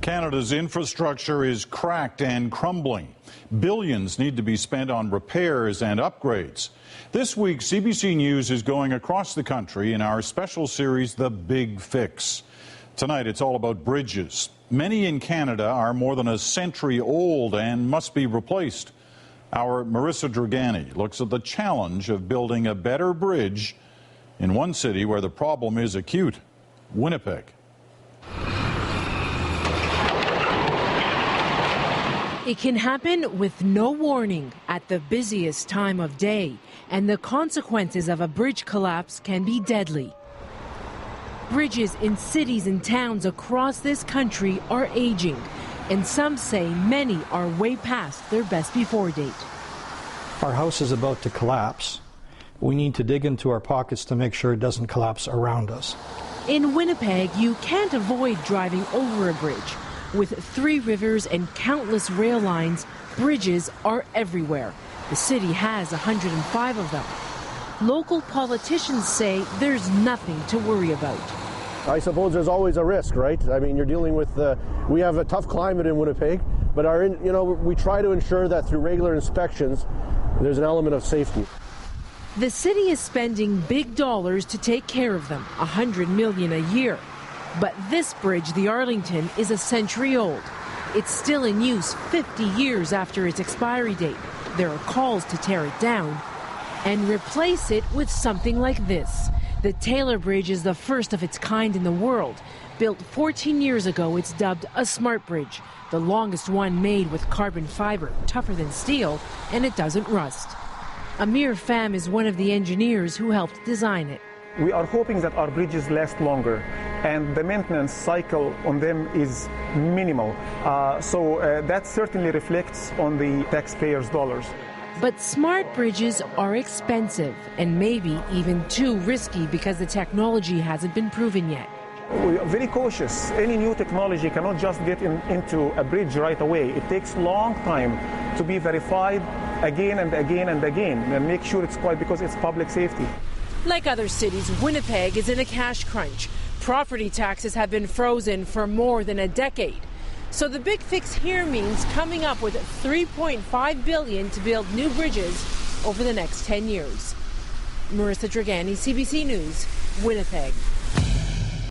Canada's infrastructure is cracked and crumbling. Billions need to be spent on repairs and upgrades. This week, CBC News is going across the country in our special series, The Big Fix. Tonight, it's all about bridges. Many in Canada are more than a century old and must be replaced. Our Marissa Dragani looks at the challenge of building a better bridge in one city where the problem is acute, Winnipeg. It can happen with no warning at the busiest time of day, and the consequences of a bridge collapse can be deadly. Bridges in cities and towns across this country are aging, and some say many are way past their best before date. Our house is about to collapse. We need to dig into our pockets to make sure it doesn't collapse around us. In Winnipeg, you can't avoid driving over a bridge. With 3 rivers and countless rail lines, bridges are everywhere. The city has 105 of them. Local politicians say there's nothing to worry about. I suppose there's always a risk, right? I mean, you're dealing with, we have a tough climate in Winnipeg, but we try to ensure that through regular inspections, there's an element of safety. The city is spending big dollars to take care of them, $100 million a year. But this bridge, the Arlington, is a century old. It's still in use 50 years after its expiry date. There are calls to tear it down and replace it with something like this. The Taylor Bridge is the first of its kind in the world. Built 14 years ago, it's dubbed a smart bridge, the longest one made with carbon fiber, tougher than steel, and it doesn't rust. Amir Pham is one of the engineers who helped design it. We are hoping that our bridges last longer, and the maintenance cycle on them is minimal. So that certainly reflects on the taxpayers' dollars. But smart bridges are expensive and maybe even too risky because the technology hasn't been proven yet. We are very cautious. Any new technology cannot just get into a bridge right away. It takes a long time to be verified again and again and again, and make sure it's quite, because it's public safety. Like other cities, Winnipeg is in a cash crunch. Property taxes have been frozen for more than a decade. So the big fix here means coming up with $3.5 billion to build new bridges over the next 10 years. Marissa Dragani, CBC News, Winnipeg.